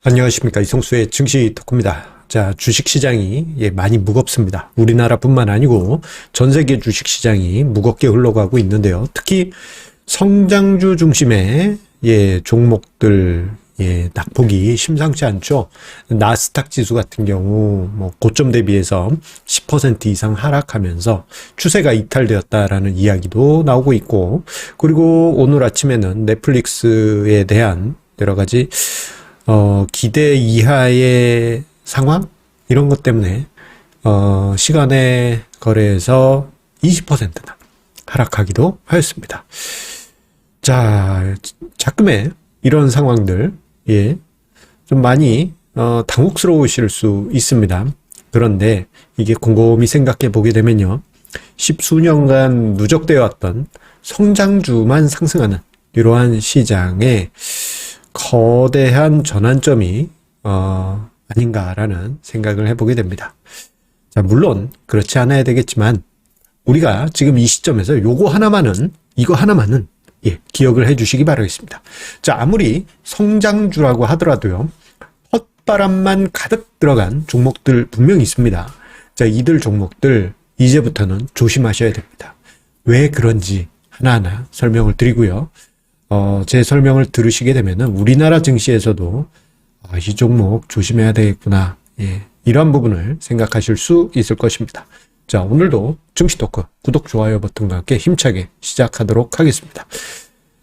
안녕하십니까. 이성수의 증시 토크입니다. 자, 주식시장이 많이 무겁습니다. 우리나라뿐만 아니고 전 세계 주식시장이 무겁게 흘러가고 있는데요. 특히 성장주 중심의 종목들 낙폭이 심상치 않죠. 나스닥 지수 같은 경우 고점 대비해서 10% 이상 하락하면서 추세가 이탈되었다라는 이야기도 나오고 있고, 그리고 오늘 아침에는 넷플릭스에 대한 여러 가지 기대 이하의 상황? 이런 것 때문에, 시간의 거래에서 20%나 하락하기도 하였습니다. 자, 자금의 이런 상황들, 좀 많이, 당혹스러우실 수 있습니다. 그런데 이게 곰곰이 생각해 보게 되면요. 십수년간 누적되어 왔던 성장주만 상승하는 이러한 시장에 거대한 전환점이 아닌가라는 생각을 해보게 됩니다. 자, 물론 그렇지 않아야 되겠지만 우리가 지금 이 시점에서 이거 하나만은 기억을 해주시기 바라겠습니다. 자, 아무리 성장주라고 하더라도요, 헛바람만 가득 들어간 종목들 분명히 있습니다. 자, 이들 종목들 이제부터는 조심하셔야 됩니다. 왜 그런지 하나하나 설명을 드리고요. 제 설명을 들으시게 되면은 우리나라 증시에서도 이 종목 조심해야 되겠구나. 이러한 부분을 생각하실 수 있을 것입니다. 자, 오늘도 증시 토크 구독, 좋아요 버튼과 함께 힘차게 시작하도록 하겠습니다.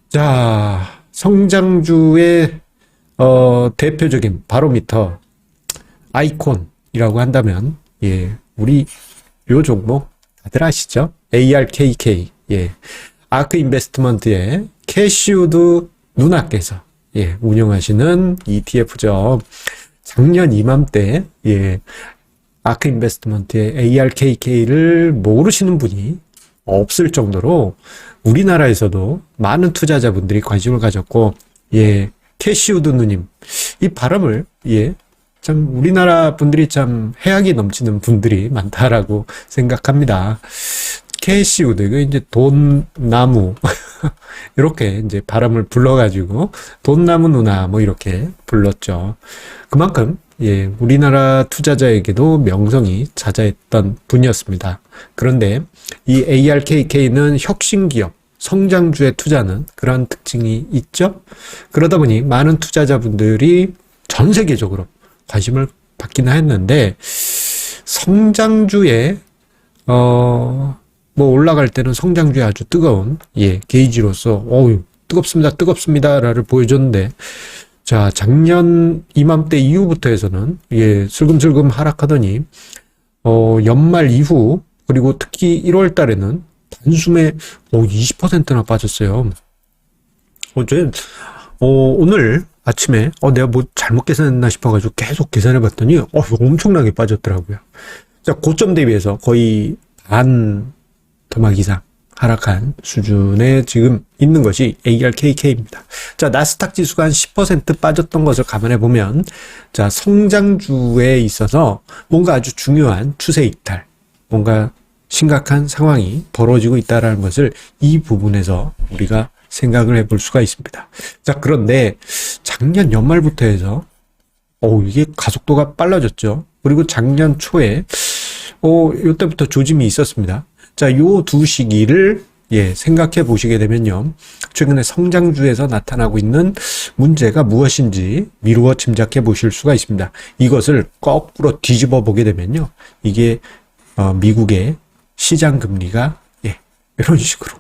자, 성장주의 대표적인 바로미터 아이콘이라고 한다면 우리 요 종목 다들 아시죠? ARKK. 아크 인베스트먼트의 캐시우드 누나께서 운영하시는 ETF죠. 작년 이맘때 아크 인베스트먼트의 ARKK를 모르시는 분이 없을 정도로 우리나라에서도 많은 투자자분들이 관심을 가졌고, 캐시우드 누님, 이 발음을 참 우리나라 분들이 참 해악이 넘치는 분들이 많다라고 생각합니다. 캐시우드, 이거 이제 돈나무 이렇게 이제 발음을 불러가지고 돈나무 누나 이렇게 불렀죠. 그만큼 우리나라 투자자에게도 명성이 자자했던 분이었습니다. 그런데 이 ARKK는 혁신기업, 성장주에 투자하는 그런 특징이 있죠. 그러다 보니 많은 투자자분들이 전 세계적으로 관심을 받기는 했는데, 성장주에 올라갈 때는 성장주에 아주 뜨거운 게이지로서 뜨겁습니다를 보여줬는데, 자, 작년 이맘때 이후부터 해서는 슬금슬금 하락하더니 연말 이후, 그리고 특히 1월 달에는 단숨에 20%나 빠졌어요. 오늘 아침에 내가 뭐 잘못 계산했나 싶어가지고 계속 계산해 봤더니 엄청나게 빠졌더라고요. 자, 고점 대비해서 거의 반 토막 이상 하락한 수준에 지금 있는 것이 ARKK입니다. 자, 나스닥 지수가 한 10% 빠졌던 것을 감안해 보면, 자, 성장주에 있어서 뭔가 아주 중요한 추세 이탈, 뭔가 심각한 상황이 벌어지고 있다는 것을 이 부분에서 우리가 생각을 해볼 수가 있습니다. 자, 그런데 작년 연말부터 해서 이게 가속도가 빨라졌죠. 그리고 작년 초에 이때부터 조짐이 있었습니다. 자, 요 두 시기를 생각해 보시게 되면요, 최근에 성장주에서 나타나고 있는 문제가 무엇인지 미루어 짐작해 보실 수가 있습니다. 이것을 거꾸로 뒤집어 보게 되면요, 이게 미국의 시장 금리가 이런 식으로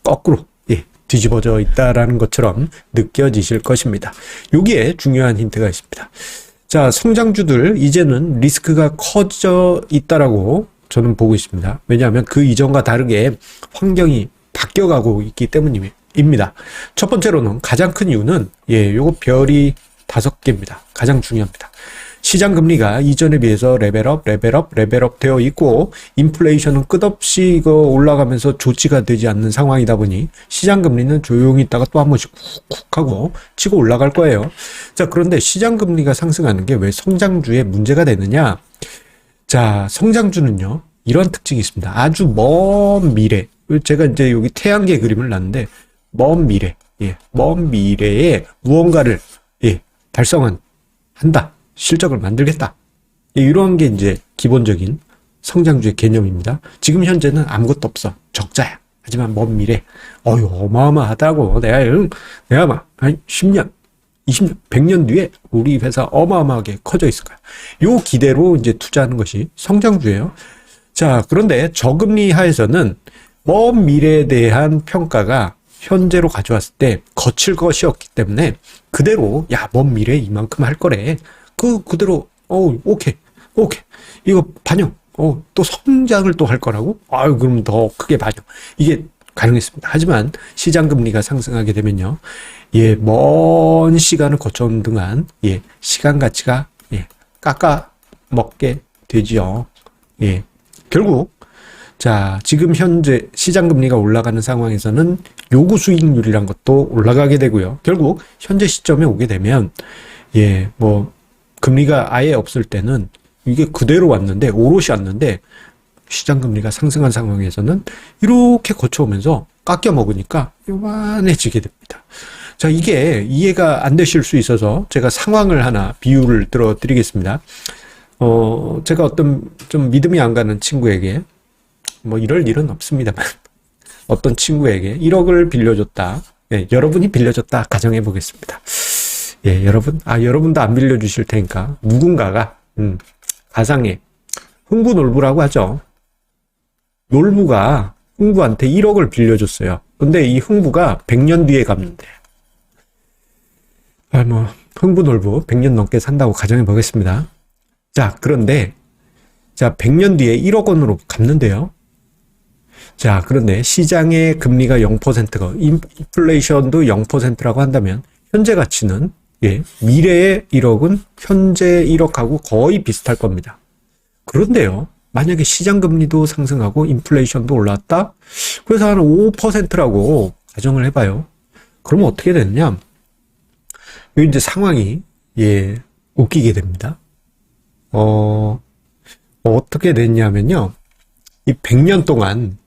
거꾸로 뒤집어져 있다라는 것처럼 느껴지실 것입니다. 여기에 중요한 힌트가 있습니다. 자, 성장주들 이제는 리스크가 커져 있다라고 저는 보고 있습니다. 왜냐하면 그 이전과 다르게 환경이 바뀌어가고 있기 때문입니다. 첫 번째로는 가장 큰 이유는 요거 별이 5개입니다. 가장 중요합니다. 시장 금리가 이전에 비해서 레벨업 되어 있고, 인플레이션은 끝없이 이거 올라가면서 조치가 되지 않는 상황이다 보니 시장 금리는 조용히 있다가 또 한 번씩 쿡쿡 하고 치고 올라갈 거예요. 자, 그런데 시장 금리가 상승하는 게 왜 성장주에 문제가 되느냐? 자, 성장주는요, 이런 특징이 있습니다. 아주 먼 미래, 제가 이제 여기 태양계 그림을 놨는데, 먼 미래에 무언가를 달성한 한다. 실적을 만들겠다. 이런 게 이제 기본적인 성장주의 개념입니다. 지금 현재는 아무것도 없어. 적자야. 하지만 먼 미래, 어마어마하다고. 내가 막, 한 10년, 20년, 100년 뒤에 우리 회사 어마어마하게 커져 있을 거야. 요 기대로 이제 투자하는 것이 성장주예요. 자, 그런데 저금리 하에서는 먼 미래에 대한 평가가 현재로 가져왔을 때 거칠 것이었기 때문에 그대로, 먼 미래에 이만큼 할 거래. 그대로, 오케이. 이거 반영. 또 성장을 또 할 거라고? 그럼 더 크게 반영. 이게 가능했습니다. 하지만 시장 금리가 상승하게 되면요. 먼 시간을 거쳐온 동안, 시간 가치가, 깎아 먹게 되지요. 결국, 자, 지금 현재 시장 금리가 올라가는 상황에서는 요구 수익률이란 것도 올라가게 되고요. 결국, 현재 시점에 오게 되면, 금리가 아예 없을 때는 이게 그대로 왔는데, 오롯이 왔는데, 시장 금리가 상승한 상황에서는 이렇게 거쳐오면서 깎여 먹으니까 요만해지게 됩니다. 자, 이게 이해가 안 되실 수 있어서 제가 상황을 하나 비유를 들어 드리겠습니다. 제가 어떤 좀 믿음이 안 가는 친구에게, 이럴 일은 없습니다만, 어떤 친구에게 1억을 빌려줬다. 여러분이 빌려줬다. 가정해 보겠습니다. 여러분도 안 빌려주실 테니까, 누군가가, 가상의 흥부놀부라고 하죠. 놀부가 흥부한테 1억을 빌려줬어요. 근데 이 흥부가 100년 뒤에 갚는데. 흥부놀부 100년 넘게 산다고 가정해 보겠습니다. 자, 그런데, 100년 뒤에 1억 원으로 갚는데요. 자, 그런데 시장의 금리가 0%가, 인플레이션도 0%라고 한다면, 현재 가치는, 미래의 1억은 현재 1억하고 거의 비슷할 겁니다. 그런데요, 만약에 시장 금리도 상승하고 인플레이션도 올랐다? 그래서 한 5%라고 가정을 해봐요. 그러면 어떻게 되느냐? 이 이제 상황이, 웃기게 됩니다. 어떻게 됐냐면요. 이 100년 동안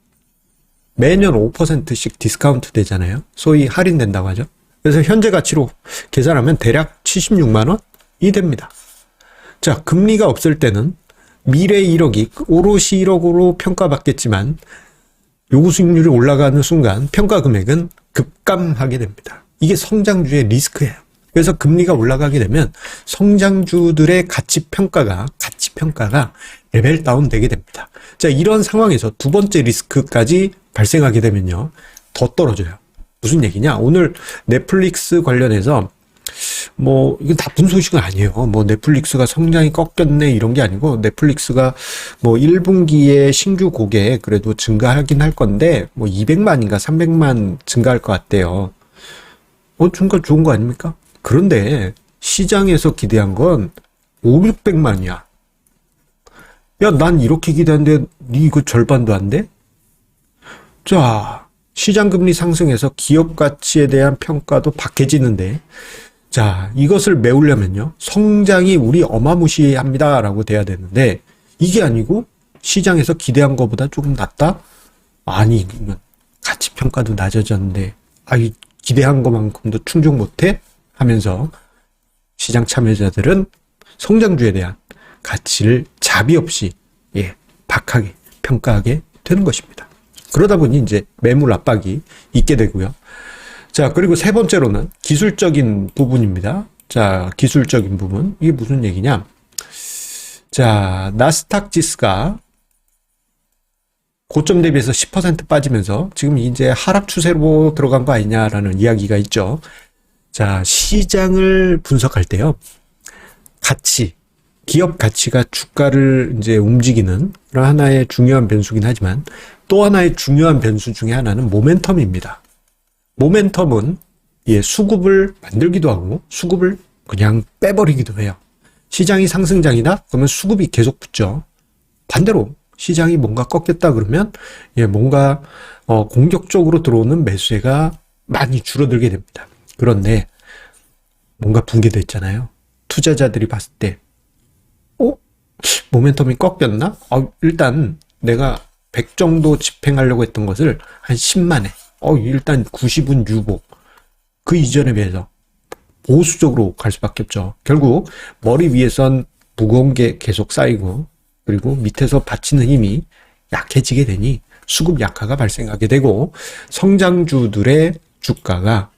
매년 5%씩 디스카운트 되잖아요. 소위 할인된다고 하죠. 그래서 현재 가치로 계산하면 대략 76만 원이 됩니다. 자, 금리가 없을 때는 미래 1억이 오롯이 1억으로 평가받겠지만 요구 수익률이 올라가는 순간 평가 금액은 급감하게 됩니다. 이게 성장주의 리스크예요. 그래서 금리가 올라가게 되면 성장주들의 가치 평가가 레벨 다운 되게 됩니다. 자, 이런 상황에서 두 번째 리스크까지 발생하게 되면요. 더 떨어져요. 무슨 얘기냐? 오늘 넷플릭스 관련해서 이건 나쁜 소식은 아니에요. 넷플릭스가 성장이 꺾였네 이런 게 아니고 넷플릭스가 1분기에 신규 고객 그래도 증가하긴 할 건데 200만인가 300만 증가할 것 같대요. 증가 좋은 거 아닙니까? 그런데 시장에서 기대한 건 500만이야. 야, 난 이렇게 기대했는데 니 이거 절반도 안 돼? 자, 시장 금리 상승해서 기업 가치에 대한 평가도 박해지는데, 자, 이것을 메우려면요, 성장이 우리 어마무시합니다라고 돼야 되는데, 이게 아니고 시장에서 기대한 것보다 조금 낮다? 아니, 가치 평가도 낮아졌는데, 기대한 것만큼도 충족 못해? 하면서 시장 참여자들은 성장주에 대한 가치를 자비 없이 박하게 평가하게 되는 것입니다. 그러다 보니 이제 매물 압박이 있게 되고요. 자, 그리고 세 번째로는 기술적인 부분입니다. 자, 기술적인 부분. 이게 무슨 얘기냐? 자, 나스닥 지수가 고점 대비해서 10% 빠지면서 지금 이제 하락 추세로 들어간 거 아니냐라는 이야기가 있죠. 자, 시장을 분석할 때요. 기업 가치가 주가를 이제 움직이는 그런 하나의 중요한 변수긴 하지만 또 하나의 중요한 변수 중에 하나는 모멘텀입니다. 모멘텀은 수급을 만들기도 하고 수급을 그냥 빼버리기도 해요. 시장이 상승장이다? 그러면 수급이 계속 붙죠. 반대로 시장이 뭔가 꺾였다 그러면 뭔가 공격적으로 들어오는 매수세가 많이 줄어들게 됩니다. 그런데 뭔가 붕괴됐잖아요. 투자자들이 봤을 때 모멘텀이 꺾였나? 일단 내가 100 정도 집행하려고 했던 것을 한 10만에 일단 90은 유보. 그 이전에 비해서 보수적으로 갈 수밖에 없죠. 결국 머리 위에선 무거운 게 계속 쌓이고 그리고 밑에서 받치는 힘이 약해지게 되니 수급 약화가 발생하게 되고 성장주들의 주가가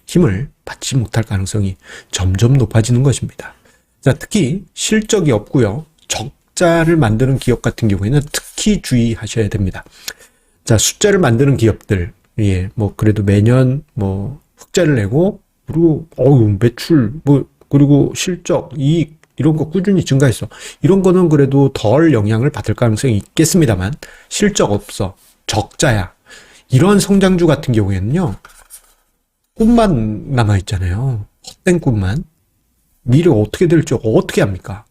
힘을 받지 못할 가능성이 점점 높아지는 것입니다. 자, 특히 실적이 없고요. 적자를 만드는 기업 같은 경우에는 특히 주의하셔야 됩니다. 자, 숫자를 만드는 기업들, 뭐 그래도 매년 뭐 흑자를 내고 그리고 매출 그리고 실적, 이익 이런 거 꾸준히 증가했어. 이런 거는 그래도 덜 영향을 받을 가능성이 있겠습니다만 실적 없어. 적자야. 이런 성장주 같은 경우에는요. 꿈만 남아있잖아요. 헛된 꿈만. 미래 어떻게 될지 어떻게 합니까?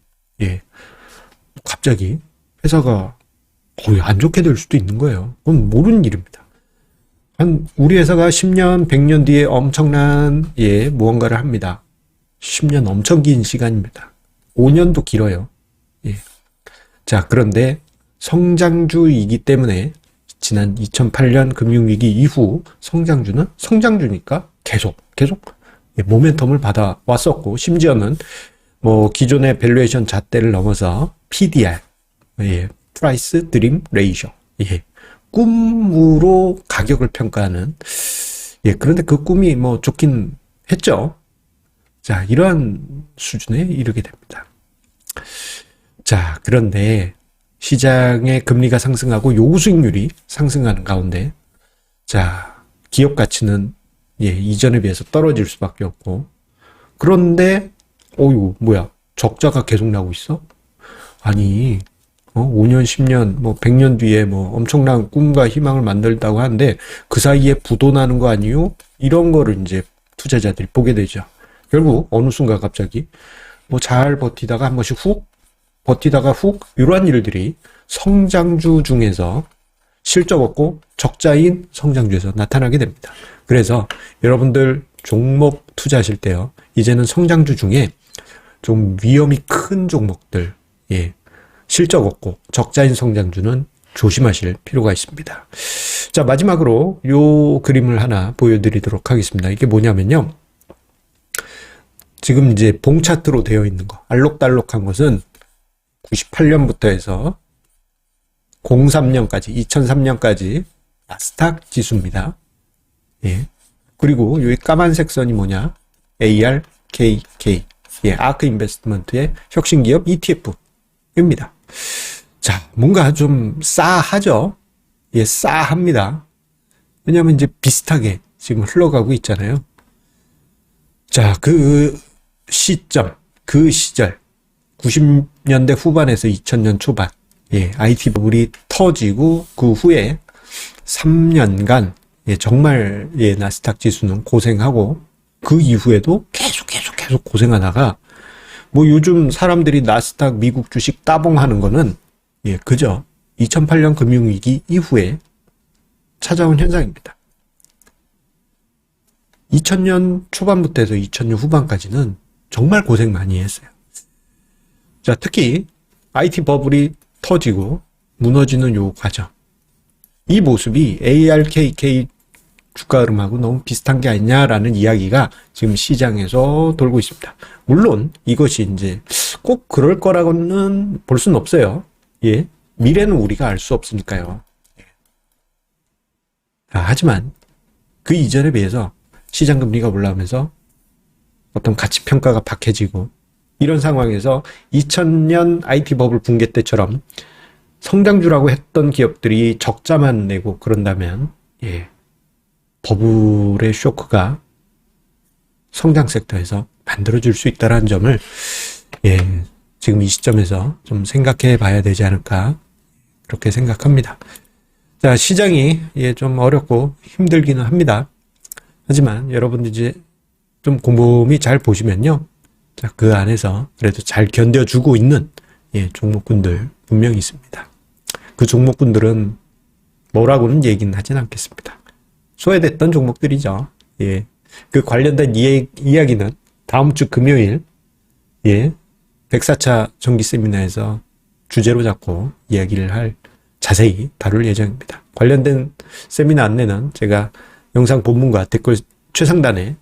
갑자기 회사가 거의 안 좋게 될 수도 있는 거예요. 그건 모르는 일입니다. 우리 회사가 10년, 100년 뒤에 엄청난 무언가를 합니다. 10년 엄청 긴 시간입니다. 5년도 길어요. 자, 그런데 성장주이기 때문에 지난 2008년 금융위기 이후 성장주는 성장주니까 계속 모멘텀을 받아왔었고, 심지어는 뭐 기존의 밸류에이션 잣대를 넘어서 PDR, 프라이스 드림 레이쇼, 꿈으로 가격을 평가하는, 그런데 그 꿈이 뭐 좋긴 했죠. 자, 이러한 수준에 이르게 됩니다. 자, 그런데 시장의 금리가 상승하고 요구 수익률이 상승하는 가운데, 자, 기업 가치는 이전에 비해서 떨어질 수밖에 없고, 그런데 뭐야, 적자가 계속 나고 있어? 아니, 5년, 10년, 뭐 100년 뒤에 뭐 엄청난 꿈과 희망을 만들다고 하는데 그 사이에 부도나는 거 아니요? 이런 거를 이제 투자자들이 보게 되죠. 결국 어느 순간 갑자기 뭐 잘 버티다가 한 번씩 버티다가 이러한 일들이 성장주 중에서 실적 없고 적자인 성장주에서 나타나게 됩니다. 그래서 여러분들 종목 투자하실 때요, 이제는 성장주 중에 좀 위험이 큰 종목들, 실적 없고 적자인 성장주는 조심하실 필요가 있습니다. 자, 마지막으로 요 그림을 하나 보여드리도록 하겠습니다. 이게 뭐냐면요, 지금 이제 봉 차트로 되어 있는 거, 알록달록한 것은 98년부터 해서 03년까지, 2003년까지 나스닥 지수입니다. 그리고 여기 까만색 선이 뭐냐? ARKK. 아크 인베스트먼트의 혁신기업 ETF입니다. 자, 뭔가 좀 싸하죠? 싸합니다. 왜냐하면 이제 비슷하게 지금 흘러가고 있잖아요. 자, 그 시점, 그 시절, 90년대 후반에서 2000년 초반, IT 버블이 터지고 그 후에 3년간 정말 나스닥 지수는 고생하고 그 이후에도 계속 고생하다가 뭐 요즘 사람들이 나스닥 미국 주식 따봉하는 거는 그저 2008년 금융위기 이후에 찾아온 현상입니다. 2000년 초반부터 해서 2000년 후반까지는 정말 고생 많이 했어요. 자, 특히 IT 버블이 터지고 무너지는 요 과정, 이 모습이 ARKK 주가 흐름하고 너무 비슷한 게 아니냐라는 이야기가 지금 시장에서 돌고 있습니다. 물론 이것이 이제 꼭 그럴 거라고는 볼 수는 없어요. 미래는 우리가 알 수 없으니까요. 하지만 그 이전에 비해서 시장 금리가 올라오면서 어떤 가치 평가가 박해지고, 이런 상황에서 2000년 IT 버블 붕괴 때처럼 성장주라고 했던 기업들이 적자만 내고 그런다면 버블의 쇼크가 성장 섹터에서 만들어질 수 있다는 점을 지금 이 시점에서 좀 생각해 봐야 되지 않을까, 그렇게 생각합니다. 자, 시장이 좀 어렵고 힘들기는 합니다. 하지만 여러분들 이제 좀 곰곰이 잘 보시면요, 자, 그 안에서 그래도 잘 견뎌주고 있는 종목군들 분명히 있습니다. 그 종목군들은 뭐라고는 얘기는 하진 않겠습니다. 소외됐던 종목들이죠. 그 관련된 이야기는 다음 주 금요일 104차 정기 세미나에서 주제로 잡고 이야기를 자세히 다룰 예정입니다. 관련된 세미나 안내는 제가 영상 본문과 댓글 최상단에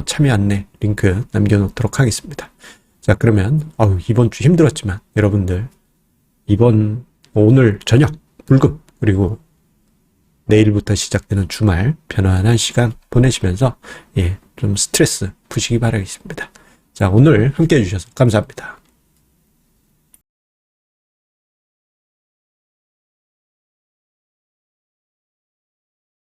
참여 안내 링크 남겨놓도록 하겠습니다. 자, 그러면 이번 주 힘들었지만 여러분들 오늘 저녁 불금 그리고 내일부터 시작되는 주말 편안한 시간 보내시면서 좀 스트레스 푸시기 바라겠습니다. 자, 오늘 함께 해주셔서 감사합니다.